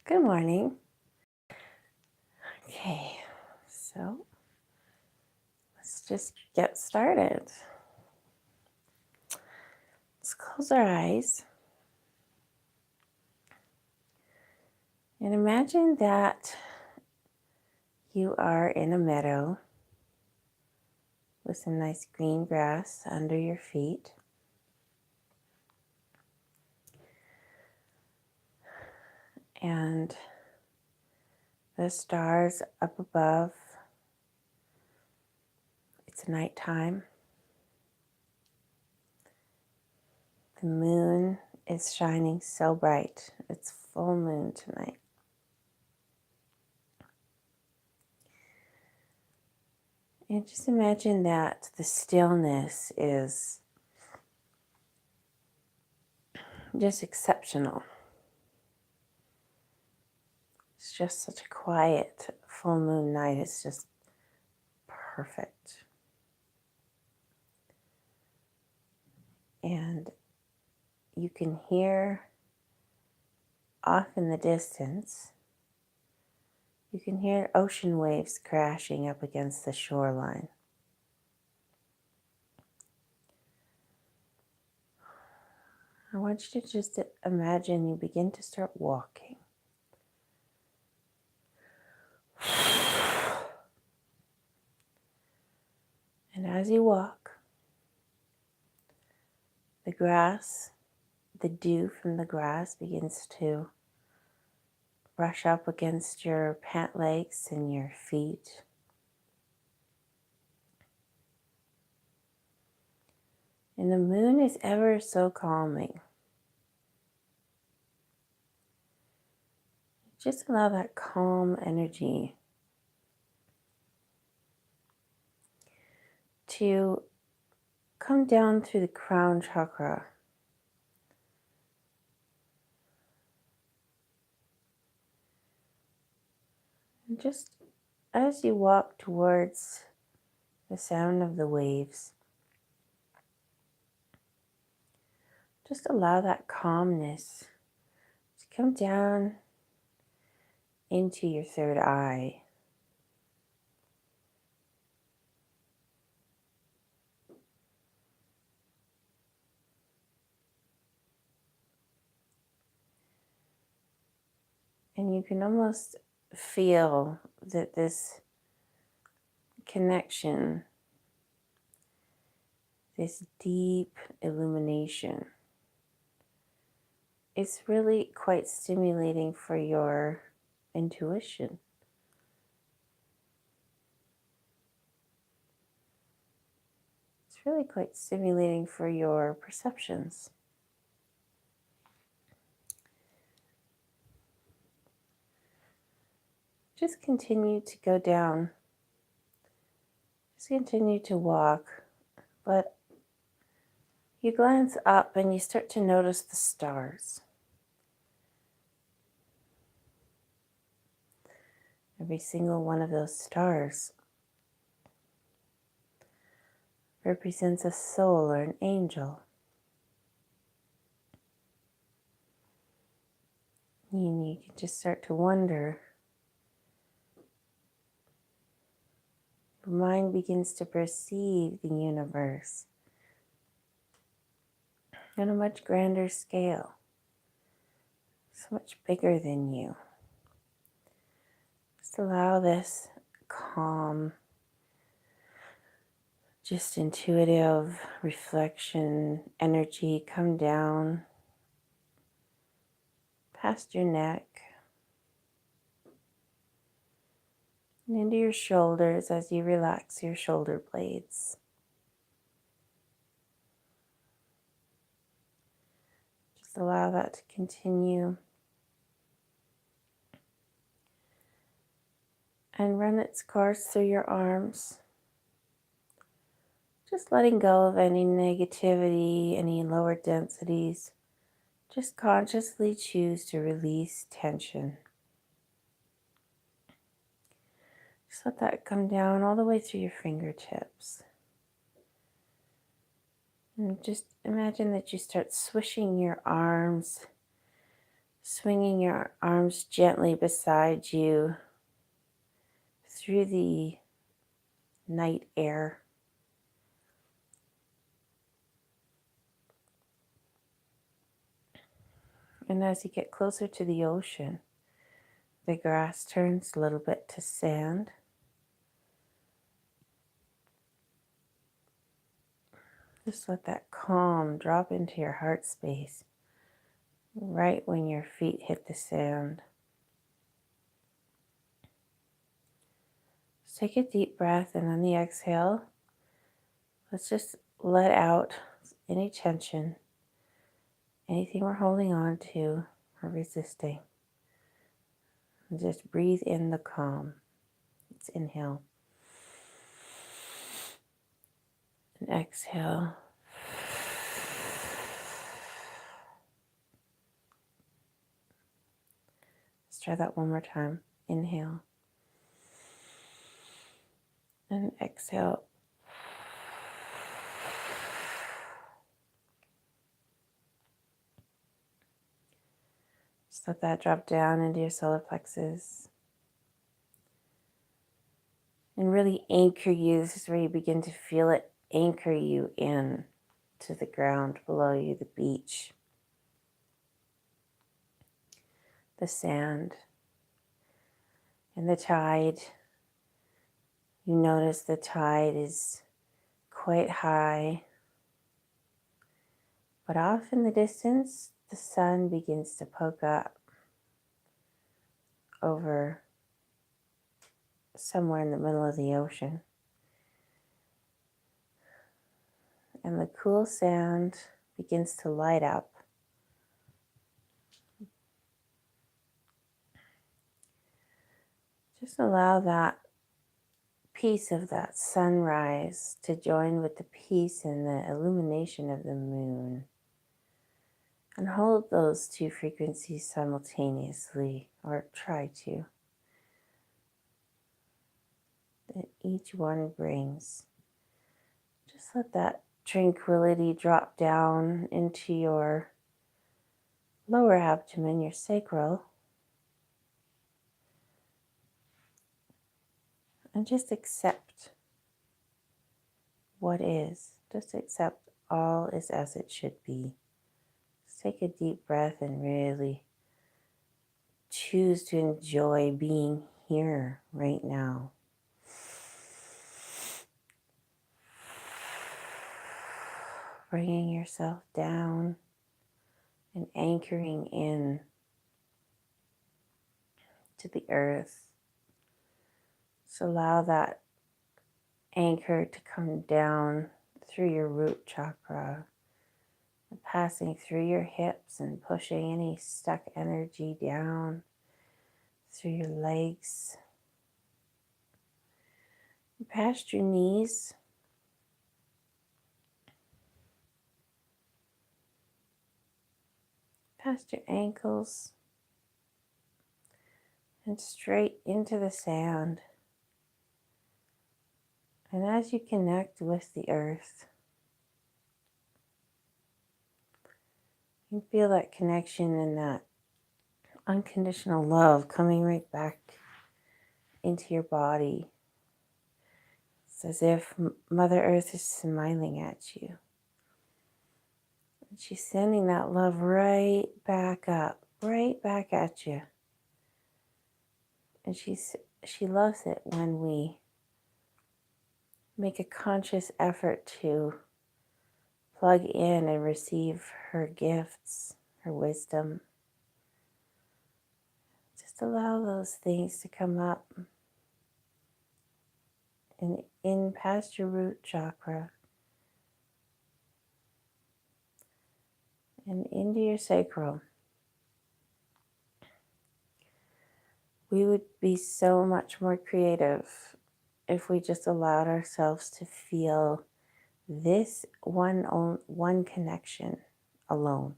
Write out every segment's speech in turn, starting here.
Good morning. Okay, so let's just get started. Let's close our eyes and imagine that you are in a meadow with some nice green grass under your feet. And the stars up above. It's nighttime. The moon is shining so bright. It's full moon tonight. And just imagine that the stillness is just exceptional. It's just such a quiet full moon night. It's just perfect. And you can hear off in the distance, you can hear ocean waves crashing up against the shoreline. I want you to just imagine you begin to start walking. And as you walk, the grass, the dew from the grass begins to brush up against your pant legs and your feet. And the moon is ever so calming. Just allow that calm energy to come down through the crown chakra. And just as you walk towards the sound of the waves, just allow that calmness to come down into your third eye. And you can almost feel that this connection, this deep illumination, is really quite stimulating for your intuition. It's really quite stimulating for your perceptions. Just continue to go down. Just continue to walk, but you glance up and you start to notice the stars. Every single one of those stars represents a soul or an angel. And you can just start to wonder. Your mind begins to perceive the universe on a much grander scale, so much bigger than you. Just allow this calm, just intuitive reflection energy come down past your neck and into your shoulders as you relax your shoulder blades. Just allow that to continue and run its course through your arms. Just letting go of any negativity, any lower densities. Just consciously choose to release tension. Just let that come down all the way through your fingertips. And just imagine that you start swishing your arms Swinging your arms gently beside you through the night air. And as you get closer to the ocean, the grass turns a little bit to sand. Just let that calm drop into your heart space right when your feet hit the sand. Just take a deep breath, and on the exhale, let's just let out any tension, anything we're holding on to or resisting. And just breathe in the calm. Let's inhale and exhale. Let's try that one more time. Inhale and exhale. Just let that drop down into your solar plexus. And really anchor you. This is where you begin to feel it anchor you in to the ground below you, the beach, the sand, and the tide. You notice the tide is quite high, but off in the distance, the sun begins to poke up over somewhere in the middle of the ocean. And the cool sand begins to light up. Just allow that piece of that sunrise to join with the peace and the illumination of the moon. And hold those two frequencies simultaneously, or try to. That each one brings. Just let that tranquility drop down into your lower abdomen, your sacral. And just accept what is. Just accept all is as it should be. Just take a deep breath and really choose to enjoy being here right now. Bringing yourself down and anchoring in to the earth. So allow that anchor to come down through your root chakra, passing through your hips and pushing any stuck energy down through your legs, past your knees, past your ankles, and straight into the sand. And as you connect with the earth, you feel that connection and that unconditional love coming right back into your body. It's as if Mother Earth is smiling at you. And she's sending that love right back up, right back at you. And she loves it when we make a conscious effort to plug in and receive her gifts, her wisdom. Just allow those things to come up and in past your root chakra and into your sacral. We would be so much more creative if we just allowed ourselves to feel this one connection alone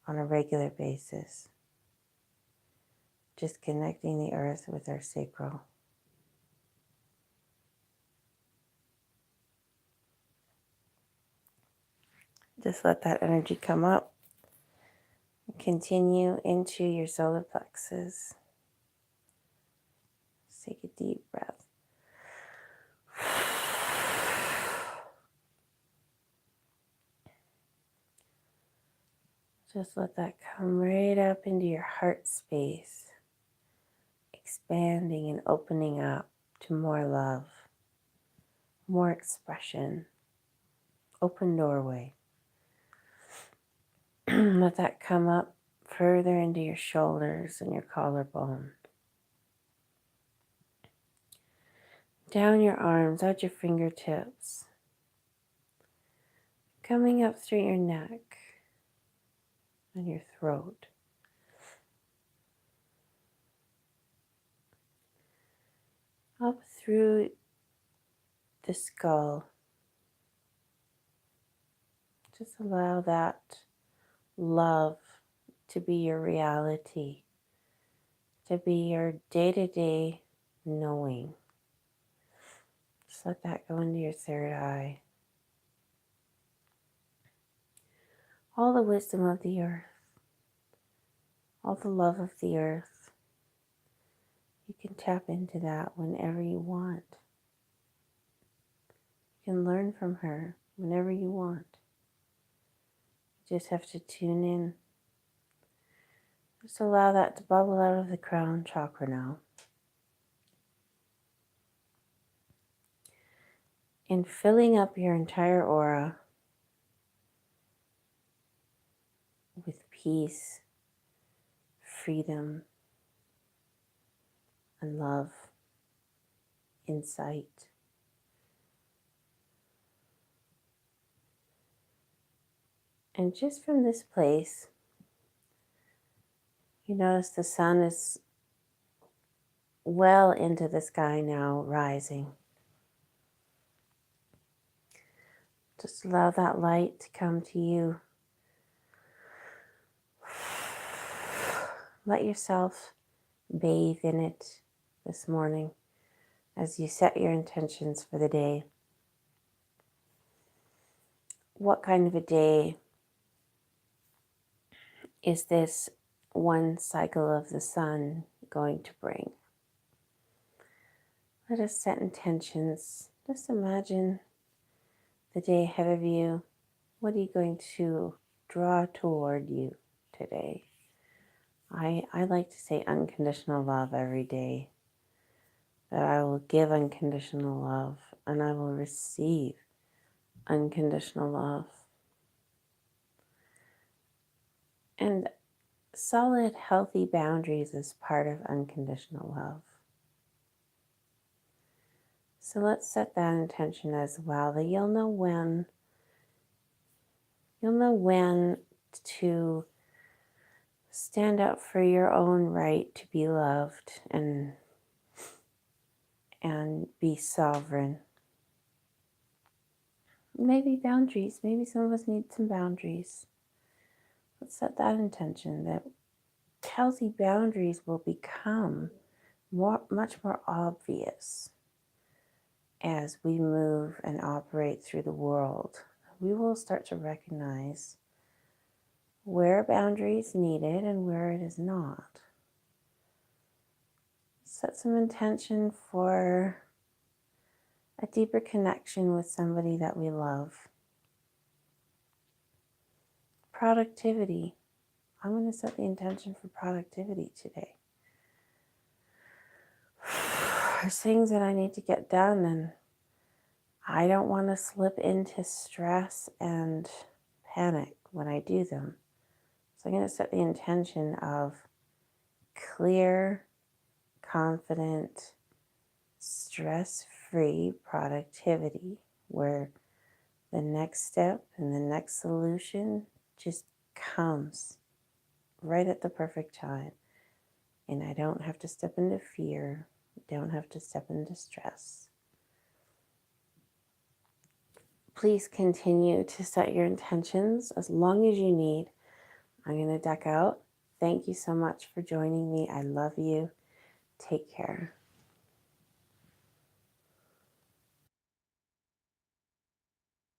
on a regular basis. Just connecting the earth with our sacral. Just let that energy come up. continue into your solar plexus. Take a deep breath. Just let that come right up into your heart space, expanding and opening up to more love, more expression, open doorway. Let that come up further into your shoulders and your collarbone. Down your arms, out your fingertips, coming up through your neck and your throat. Up through the skull. Just allow that love to be your reality, to be your day-to-day knowing. Just let that go into your third eye. All the wisdom of the earth, all the love of the earth, you can tap into that whenever you want. You can learn from her whenever you want. You just have to tune in. Just allow that to bubble out of the crown chakra now. And filling up your entire aura with peace, freedom, and love, insight. And just from this place, you notice the sun is well into the sky now, rising. Just allow that light to come to you. Let yourself bathe in it this morning as you set your intentions for the day. What kind of a day is this one cycle of the sun going to bring? Let us set intentions. Just imagine the day ahead of you. What are you going to draw toward you today? I like to say unconditional love every day. That I will give unconditional love and I will receive unconditional love. And solid, healthy boundaries is part of unconditional love. So let's set that intention as well, that you'll know when to stand up for your own right to be loved and be sovereign. Maybe boundaries. Maybe some of us need some boundaries. Let's set that intention that healthy boundaries will become much more obvious as we move and operate through the world. We will start to recognize where boundary is needed and where it is not. Set some intention for a deeper connection with somebody that we love. Productivity. I'm going to set the intention for productivity today. There's things that I need to get done and I don't want to slip into stress and panic when I do them. So I'm going to set the intention of clear, confident, stress-free productivity where the next step and the next solution just comes right at the perfect time. And I don't have to step into fear, don't have to step into stress. Please continue to set your intentions as long as you need. I'm going to duck out. Thank you so much for joining me. I love you. Take care.